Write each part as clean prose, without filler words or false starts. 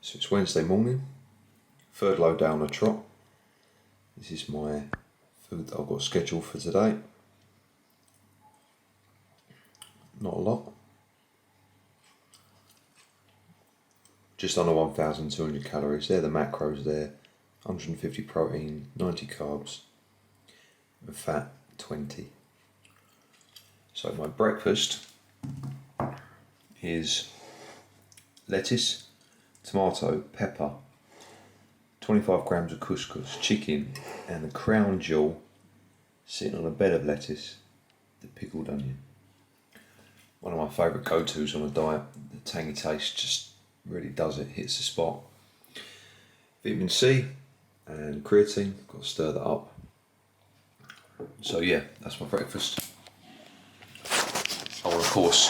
So it's Wednesday morning, third load down a trot. This is my food that I've got scheduled for today. Not a lot. Just under 1,200 calories. They're the macros there. 150 protein, 90 carbs, and fat 20. So my breakfast is lettuce, tomato, pepper, 25 grams of couscous, chicken, and the crown jewel sitting on a bed of lettuce, the pickled onion. One of my favourite go-tos on a diet. The tangy taste just really does it, hits the spot. Vitamin C and creatine, got to stir that up. So yeah, that's my breakfast. I will of course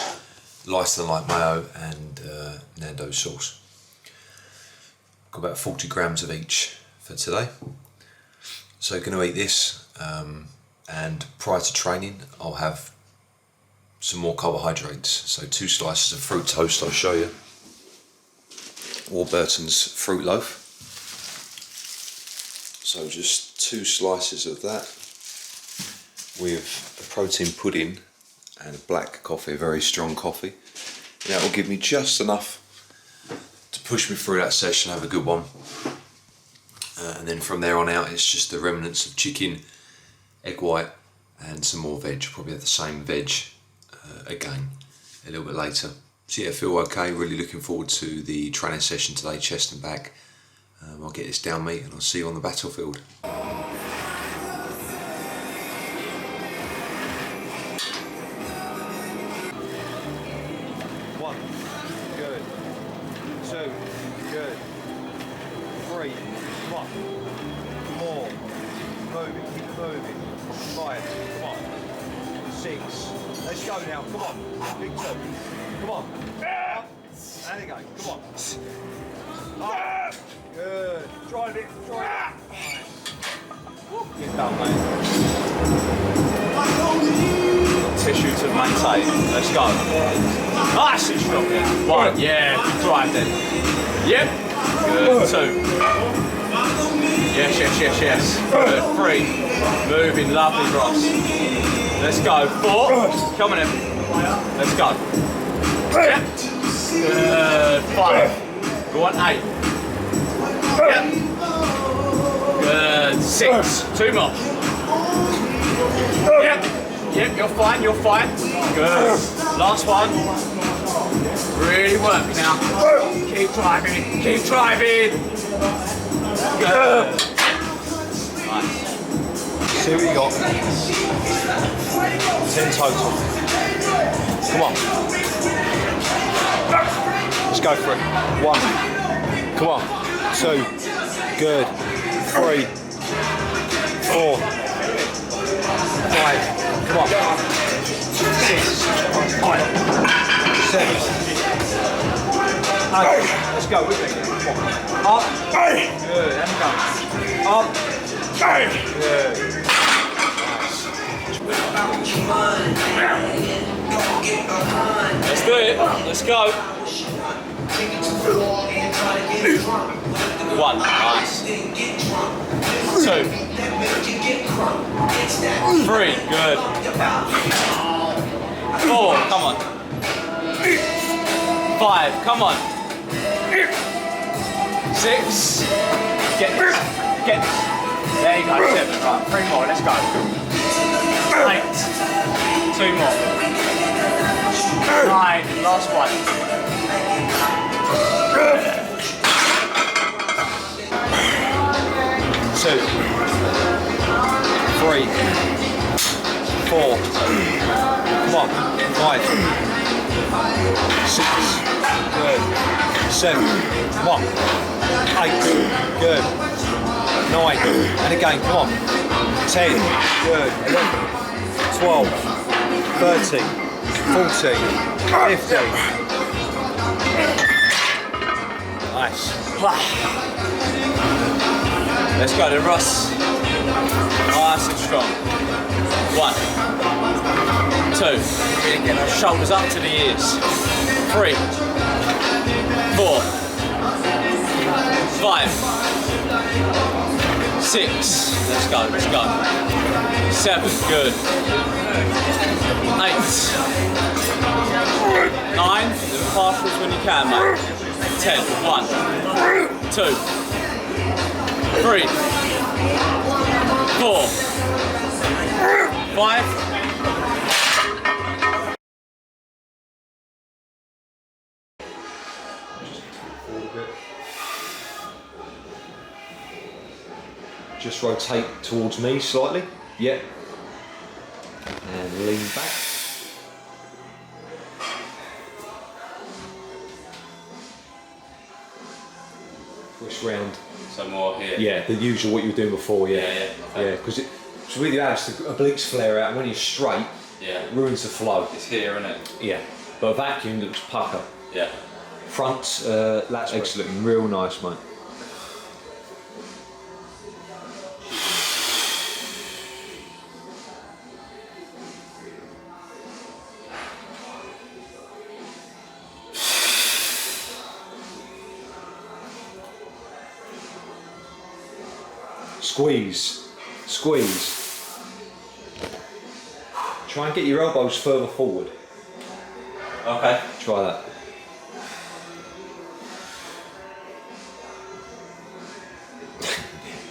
lice them like mayo and Nando's sauce. Got about 40 grams of each for today. So going to eat this, and prior to training I'll have some more carbohydrates. So 2 slices of fruit toast I'll show you. Warburton's fruit loaf. So just 2 slices of that with a protein pudding and a black coffee, a very strong coffee. And that will give me just enough to push me through that session, have a good one. And then from there on out it's just the remnants of chicken, egg white and some more veg. Probably have the same veg again a little bit later. So yeah, I feel okay, really looking forward to the training session today, chest and back. I'll get this down meat and I'll see you on the battlefield. One, good. 2, good. 3, come on. More, moving, keep moving. 5, come on. 6, let's go now, come on. Big 2, come on. And again, come on. Up. Good. Drive it, drive it. Nice. Get done, mate. Tissue to maintain. Let's go. Nice and strong. 1, yeah. Drive then. Yep. Good. 2. Yes, yes, yes, yes. Good. 3. Moving, lovely, Ross. Let's go. 4. Come on in. Let's go. Yep. Good. 5. Go on. 8. Yep. Good. 6. 2 more. Yep. Yep, you're fine, you're fine. Good. Last one. Really work now. Keep driving, keep driving. Good. Nice. See what you got. 10 total. Come on. Let's go for it. 1. Come on. 2. Good. 3. 4. 5. Come on. 6. 5. 7. 8. Let's go with me. Come on. Up. Good. And go. Up. Good. Let's do it. Let's go. 1. Nice. 2. 3. Good. 4. Come on. 5. Come on. 6. Get this. Get this. There you go. 7. Right. 3 more. Let's go. 8. 2 more. 9. Last one. 2, 3, 4, come on, 5, 6, good, 7, come on, 8, good, 9, and again, come on, 10, good, 11, 12, 13, 14, 15, nice. Let's go to Russ. Nice and strong. 1, 2. Really get our shoulders up to the ears. 3, 4, 5, 6, let's go, 7, good, 8, 9, do partials when you can, mate, 10, 1, 2, 3, 4, 5, just rotate towards me slightly, yep, and lean back. Push round. So more here. Yeah, the usual what you were doing before, yeah. Yeah. Yeah, because so with your abs, the obliques flare out, and when you're straight, it ruins the flow. It's here, isn't it? Yeah, but a vacuum looks pucker. Yeah. Front, legs looking real nice, mate. Squeeze, squeeze. Try and get your elbows further forward. Okay. Try that.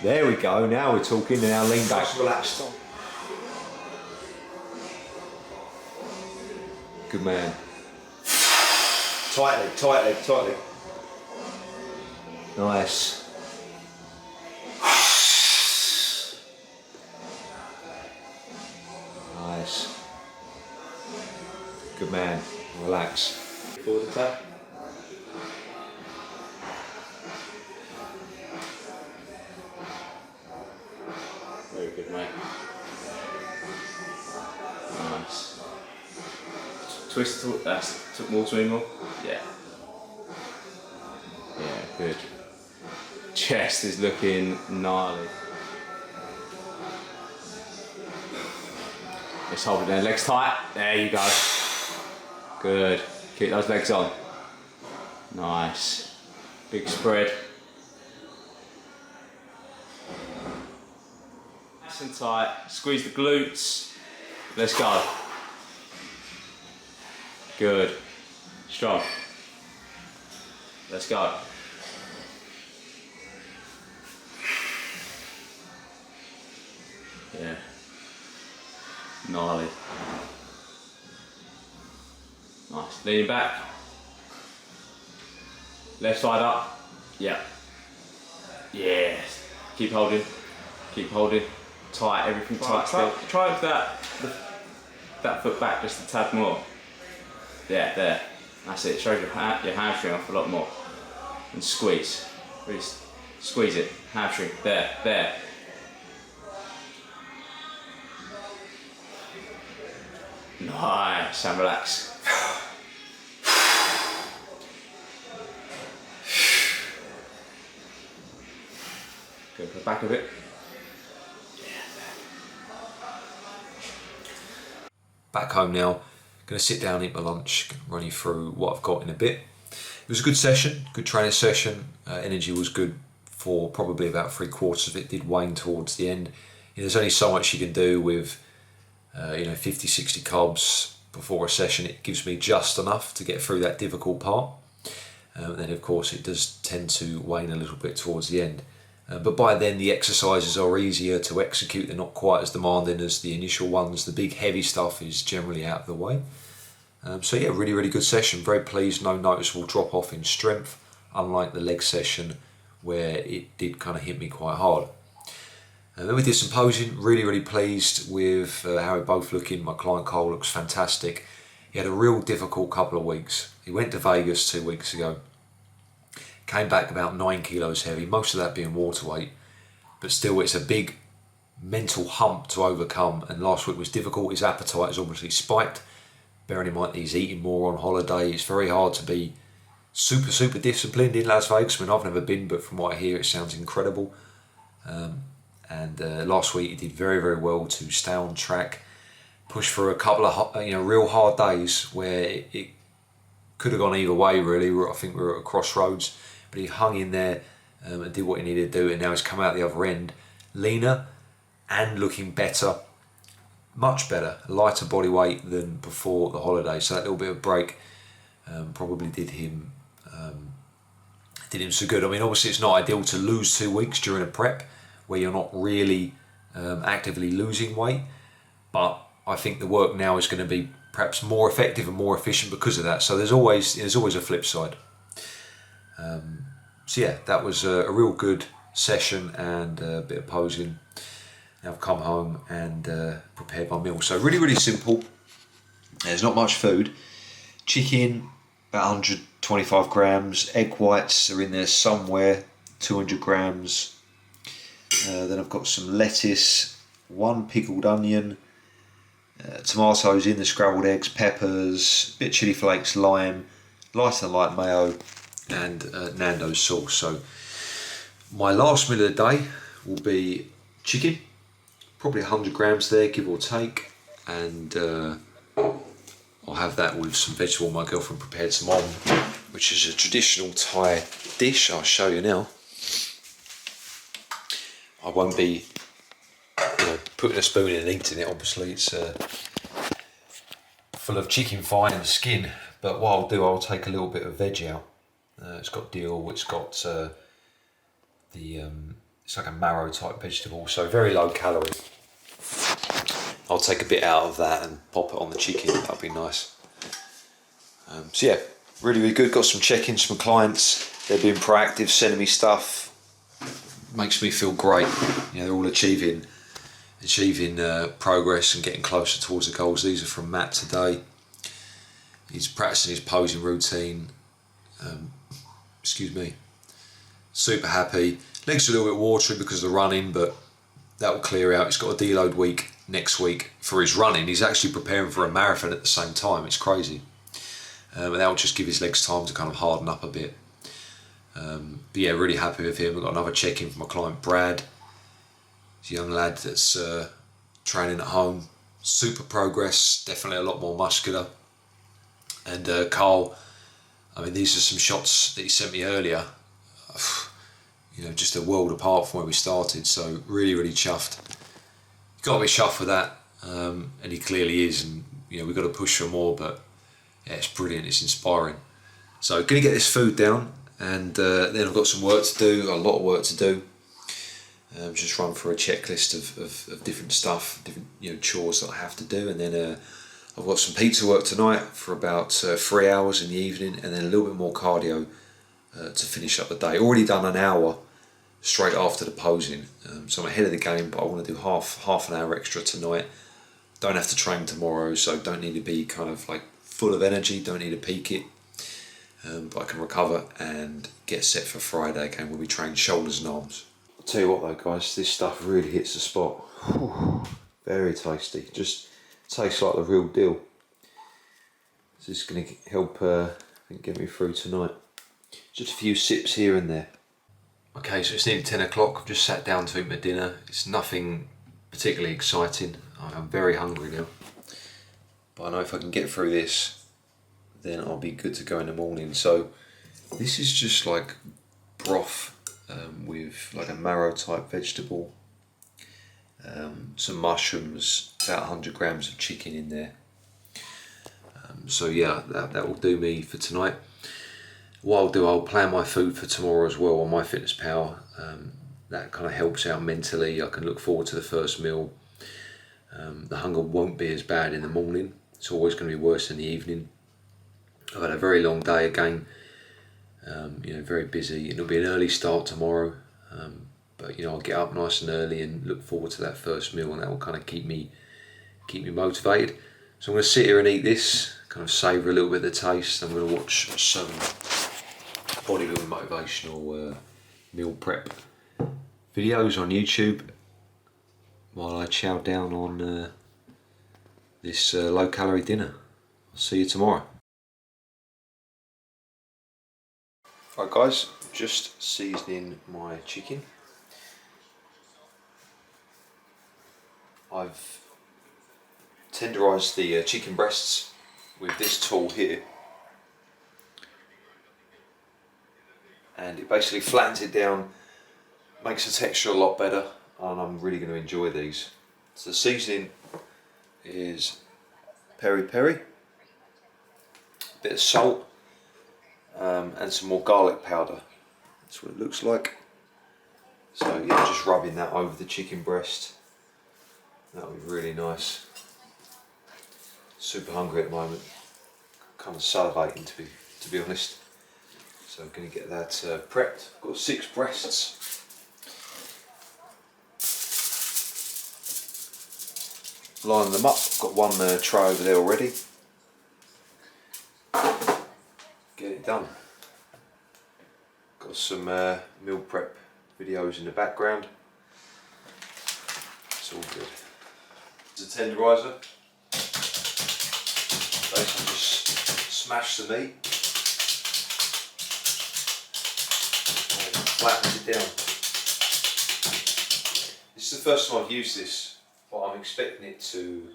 There we go, now we're talking, and now lean back. Relaxed. Good man. Tightly, tightly, tightly. Nice. Nice. Good man. Relax. Forward attack. Very good, mate. Nice. Twist to that's more to more. Yeah. Yeah, good. Chest is looking gnarly. Let's hold it there, legs tight. There you go. Good. Keep those legs on. Nice. Big spread. Nice and tight. Squeeze the glutes. Let's go. Good. Strong. Let's go. Yeah. Gnarly. Nice. Leaning back. Left side up. Yeah. Yes. Keep holding. Keep holding. Tight. Everything tight. Try with that foot back just a tad more. Yeah, there. That's it. Shows your hamstring off a lot more. And squeeze. Really squeeze it. Hamstring. There. There. Nice. And relax. Go for the back of it. Back home now. Going to sit down, eat my lunch, run you through what I've got in a bit. It was a good session, good training session. Energy was good for probably about 3/4 of it. Did wane towards the end. There's only so much you can do with 50, 60 carbs before a session. It gives me just enough to get through that difficult part. Then of course it does tend to wane a little bit towards the end. But by then the exercises are easier to execute. They're not quite as demanding as the initial ones. The big heavy stuff is generally out of the way. So yeah, really, really good session. Very pleased, no noticeable drop off in strength, unlike the leg session where it did kind of hit me quite hard. And then we did some posing, really, really pleased with how we're both looking. My client Karl looks fantastic. He had a real difficult couple of weeks. He went to Vegas 2 weeks ago. Came back about 9 kilos heavy, most of that being water weight, but still it's a big mental hump to overcome, and last week was difficult. His appetite is obviously spiked, bearing in mind he's eating more on holiday. It's very hard to be super, super disciplined in Las Vegas. I mean, I've never been, but from what I hear it sounds incredible. And last week he did very, very well to stay on track, push for a couple of real hard days where it could have gone either way really. I think we were at a crossroads. But he hung in there, and did what he needed to do, and now he's come out the other end leaner and looking better, much better, lighter body weight than before the holiday. So that little bit of break probably did him so good. I mean, obviously it's not ideal to lose 2 weeks during a prep where you're not really actively losing weight, but I think the work now is going to be perhaps more effective and more efficient because of that. So there's always a flip side. So yeah, that was a real good session and a bit of posing. Now I've come home and prepared my meal. So really, really simple. There's not much food. Chicken, about 125 grams. Egg whites are in there somewhere, 200 grams. Then I've got some lettuce, 1 pickled onion, tomatoes in the scrambled eggs, peppers, bit of chili flakes, lime, light mayo, and Nando's sauce. So my last meal of the day will be chicken, probably 100 grams there, give or take, and I'll have that with some vegetable my girlfriend prepared some on, which is a traditional Thai dish. I'll show you now. I won't be putting a spoon in and eating it, obviously. It's full of chicken fine and skin, but what I'll do, I'll take a little bit of veg out. It's got dill, it's got it's like a marrow type vegetable, so very low calorie. I'll take a bit out of that and pop it on the chicken. That'll be nice. So yeah, really, really good. Got some check-ins from clients. They're being proactive, sending me stuff. Makes me feel great. They're all achieving progress and getting closer towards the goals. These are from Matt today. He's practicing his posing routine. Super happy. Legs are a little bit watery because of the running, but that will clear out. He's got a deload week next week for his running. He's actually preparing for a marathon at the same time. It's crazy. And that will just give his legs time to kind of harden up a bit. But yeah, really happy with him. I've got another check-in from my client Brad. He's a young lad that's training at home. Super progress, definitely a lot more muscular. And Karl, I mean, these are some shots that he sent me earlier. Just a world apart from where we started. So really, really chuffed. You've got to be chuffed with that. And he clearly is. And, we've got to push for more. But yeah, it's brilliant. It's inspiring. So going to get this food down. And then I've got some work to do, a lot of work to do. Just run through a checklist of different stuff, different chores that I have to do. And then I've got some pizza work tonight for about 3 hours in the evening, and then a little bit more cardio to finish up the day. Already done an hour straight after the posing, so I'm ahead of the game, but I want to do half an hour extra tonight. Don't have to train tomorrow, so don't need to be kind of like full of energy, don't need to peak it, but I can recover and get set for Friday again when we train shoulders and arms. I'll tell you what though guys, this stuff really hits the spot. Whew, very tasty, just tastes like the real deal. This is going to help get me through tonight. Just a few sips here and there. Okay, so it's nearly 10 o'clock. I've just sat down to eat my dinner. It's nothing particularly exciting. I'm very hungry now. But I know if I can get through this, then I'll be good to go in the morning. So this is just like broth with like a marrow type vegetable. Some mushrooms, about 100 grams of chicken in there. So yeah, that will do me for tonight. What I'll do, I'll plan my food for tomorrow as well on MyFitnessPal. That kind of helps out mentally. I can look forward to the first meal. The hunger won't be as bad in the morning. It's always going to be worse in the evening. I've had a very long day again. Very busy. It'll be an early start tomorrow. But I'll get up nice and early and look forward to that first meal, and that will kind of keep me motivated. So I'm going to sit here and eat this, kind of savour a little bit of the taste. I'm going to watch some bodybuilding motivational meal prep videos on YouTube while I chow down on this low calorie dinner. I'll see you tomorrow. Right guys, just seasoning my chicken. I've tenderised the chicken breasts with this tool here. and it basically flattens it down, makes the texture a lot better, and I'm really going to enjoy these. So the seasoning is peri peri, a bit of salt, and some more garlic powder. That's what it looks like. So yeah, just rubbing that over the chicken breast. That would be really nice. Super hungry at the moment. Kind of salivating to be honest. So I'm going to get that prepped. I've got 6 breasts. Line them up. I've got one tray over there already. Get it done. Got some meal prep videos in the background. It's all good. It's a tenderizer. Basically just smash the meat and flattens it down. This is the first time I've used this, but I'm expecting it to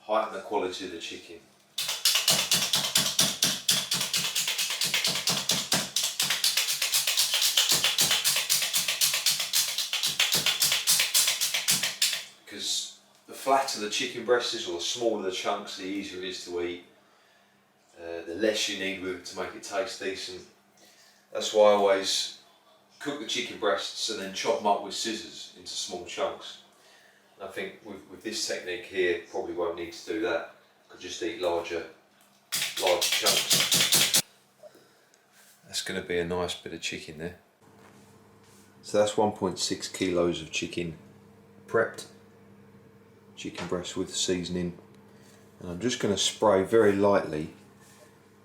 heighten the quality of the chicken. Because the flatter the chicken breast is, or the smaller the chunks, the easier it is to eat. The less you need with it to make it taste decent. That's why I always cook the chicken breasts and then chop them up with scissors into small chunks. And I think with this technique here, probably won't need to do that. Could just eat larger chunks. That's going to be a nice bit of chicken there. So that's 1.6 kilos of chicken prepped. Chicken breast with seasoning. And I'm just going to spray very lightly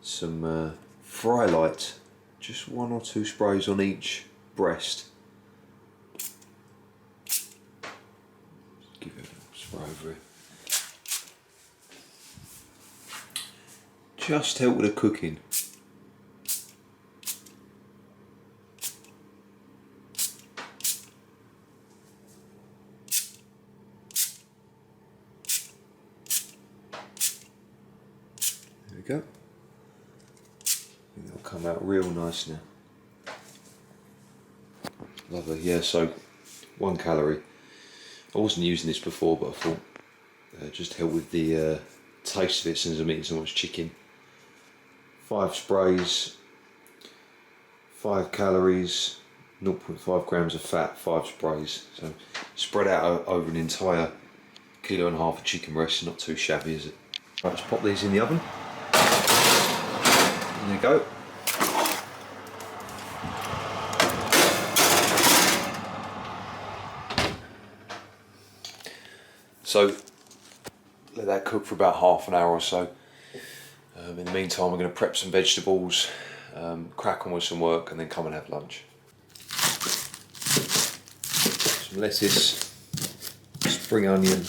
some fry light, just 1 or 2 sprays on each breast. Give it a spray over it. Just help with the cooking. There we go. I think that'll come out real nice now. Lovely, yeah, so 1 calorie. I wasn't using this before, but I thought just help with the taste of it since I'm eating so much chicken. 5 sprays, 5 calories, 0.5 grams of fat, 5 sprays. So spread out over an entire 1.5 kilos of chicken breast, not too shabby, is it? Right, let's pop these in the oven. There you go. So let that cook for about half an hour or so. In the meantime, I'm going to prep some vegetables, crack on with some work, and then come and have lunch. Some lettuce, spring onion,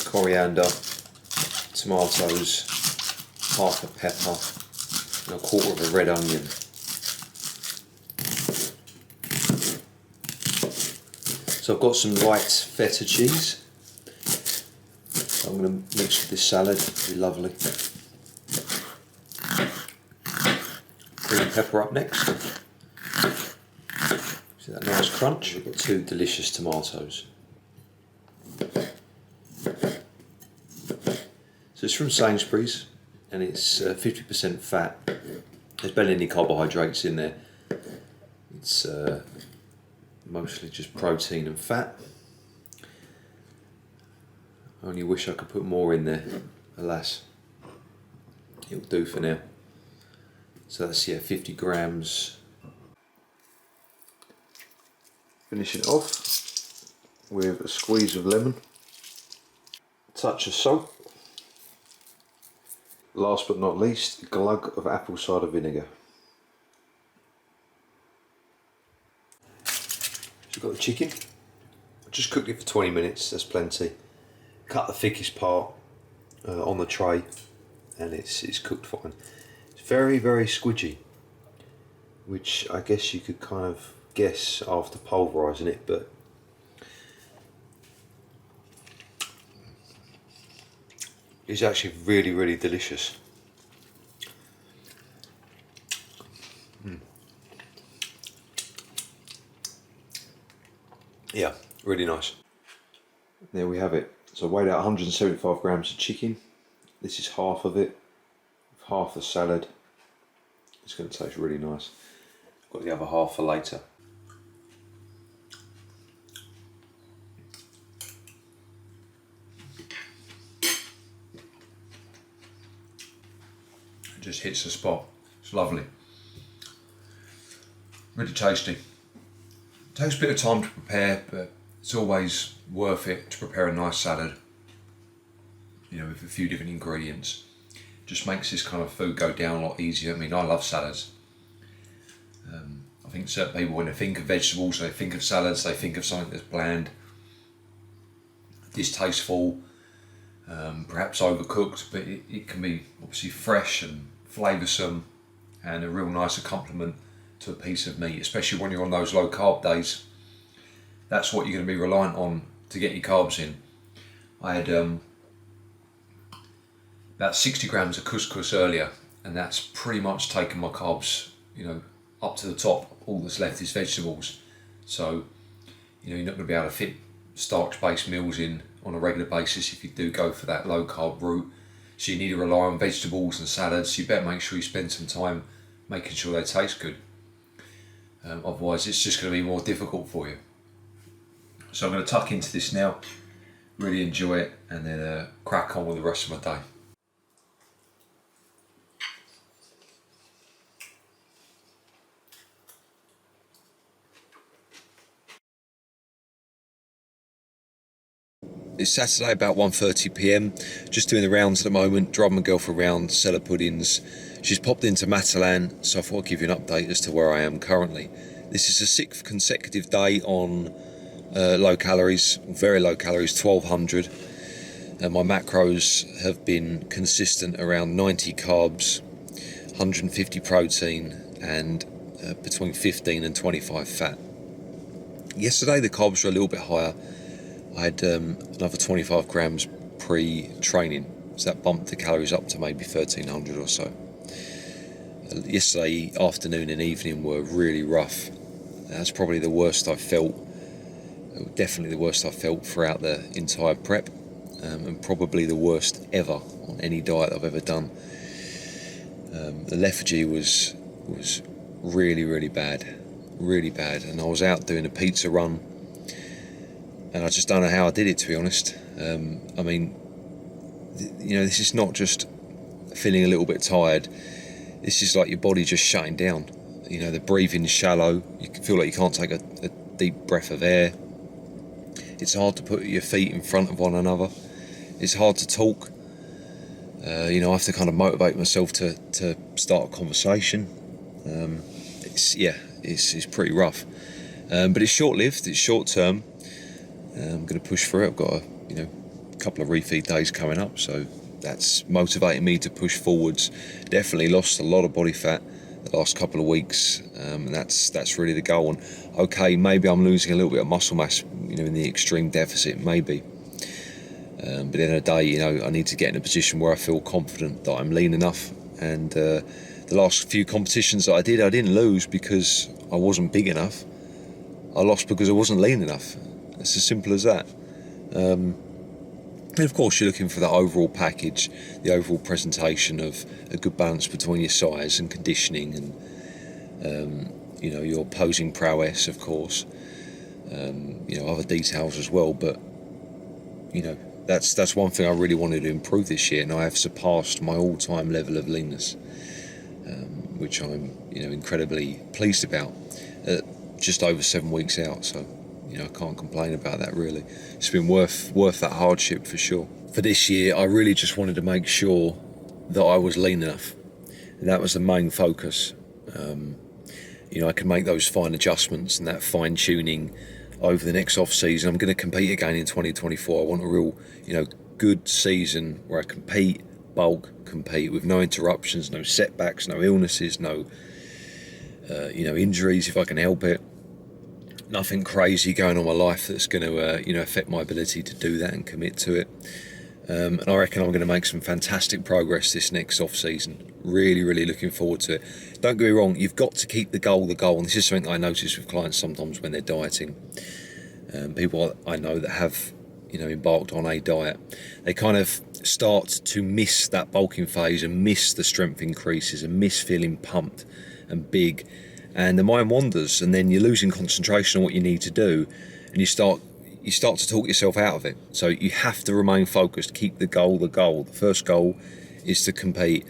coriander, tomatoes, half a pepper, and 1/4 of a red onion. So I've got some light feta cheese. I'm going to mix with this salad, it'll be lovely. Green pepper up next. See that nice crunch? We've got 2 delicious tomatoes. So it's from Sainsbury's and it's 50% fat. There's barely any carbohydrates in there. It's mostly just protein and fat. I only wish I could put more in there, alas. It'll do for now. So that's 50 grams. Finish it off with a squeeze of lemon, a touch of salt, last but not least, a glug of apple cider vinegar. So we've got the chicken. I just cooked it for 20 minutes, that's plenty. Cut the thickest part on the tray and it's cooked fine. It's very, very squidgy, which I guess you could kind of guess after pulverising it, but it's actually really, really delicious. Yeah, really nice. There we have it. So I weighed out 175 grams of chicken. This is half of it, half the salad. It's going to taste really nice. Got the other half for later. It just hits the spot. It's lovely. Really tasty. It takes a bit of time to prepare, but it's always worth it to prepare a nice salad, you know, with a few different ingredients. Just makes this kind of food go down a lot easier. I mean, I love salads. I think certain people, when they think of vegetables, they think of salads, they think of something that's bland, distasteful, perhaps overcooked, but it can be obviously fresh and flavoursome and a real nice accompaniment to a piece of meat, especially when you're on those low carb days. That's what you're going to be reliant on to get your carbs in. I had about 60 grams of couscous earlier, and that's pretty much taken my carbs, you know, up to the top. All that's left is vegetables. So, you know, you're not going to be able to fit starch-based meals in on a regular basis if you do go for that low carb route. So you need to rely on vegetables and salads. So you better make sure you spend some time making sure they taste good. Otherwise it's just going to be more difficult for you. So I'm going to tuck into this now, really enjoy it, and then crack on with the rest of my day. It's Saturday about 1:30 PM, just doing the rounds at the moment, driving my girlfriend around, seller puddings. She's popped into Matalan, so I thought I'd give you an update as to where I am currently. This is the 6th consecutive day on low calories, very low calories, 1200. My macros have been consistent around 90 carbs, 150 protein, and between 15 and 25 fat. Yesterday the carbs were a little bit higher. I had another 25 grams pre-training, so that bumped the calories up to maybe 1300 or so. Yesterday afternoon and evening were really rough. That's probably the worst I've felt, definitely the worst I've felt throughout the entire prep, and probably the worst ever on any diet I've ever done. The lethargy was really bad, and I was out doing a pizza run, and I just don't know how I did it, to be honest. I mean, you know, this is not just feeling a little bit tired. This is like your body just shutting down. You know, the breathing's shallow. You can feel like you can't take a deep breath of air. It's hard to put your feet in front of one another. It's hard to talk. You know, I have to kind of motivate myself to start a conversation. It's pretty rough. But it's short-lived. It's short-term. I'm going to push through it. I've got a couple of refeed days coming up, so that's motivating me to push forwards. Definitely lost a lot of body fat the last couple of weeks, and that's really the goal. And okay, maybe I'm losing a little bit of muscle mass, you know, in the extreme deficit, maybe. But at the end of the day, you know, I need to get in a position where I feel confident that I'm lean enough. And the last few competitions that I didn't lose because I wasn't big enough. I lost because I wasn't lean enough. It's as simple as that. And of course you're looking for that overall package, the overall presentation of a good balance between your size and conditioning and you know, your posing prowess, of course, you know, other details as well. But you know, that's one thing I really wanted to improve this year, and I have surpassed my all-time level of leanness, which I'm, you know, incredibly pleased about, just over 7 weeks out. So, you know, I can't complain about that, really. It's been worth that hardship for sure. For this year, I really just wanted to make sure that I was lean enough. And that was the main focus. You know, I can make those fine adjustments and that fine tuning over the next off season. I'm going to compete again in 2024. I want a real, you know, good season where I compete with no interruptions, no setbacks, no illnesses, no, you know, injuries if I can help it. Nothing crazy going on in my life that's going to, you know, affect my ability to do that and commit to it. And I reckon I'm going to make some fantastic progress this next off-season. Really looking forward to it. Don't get me wrong, you've got to keep the goal. And this is something that I notice with clients sometimes when they're dieting. People I know that have, embarked on a diet, they kind of start to miss that bulking phase and miss the strength increases and miss feeling pumped and big, and the mind wanders, and then you're losing concentration on what you need to do, and you start to talk yourself out of it. So you have to remain focused, keep the goal. The first goal is to compete,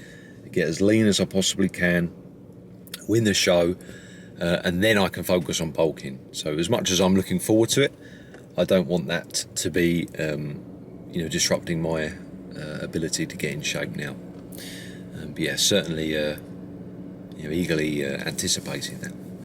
get as lean as I possibly can, win the show, and then I can focus on bulking. So as much as I'm looking forward to it, I don't want that to be disrupting my ability to get in shape now. But yeah, certainly eagerly anticipating that.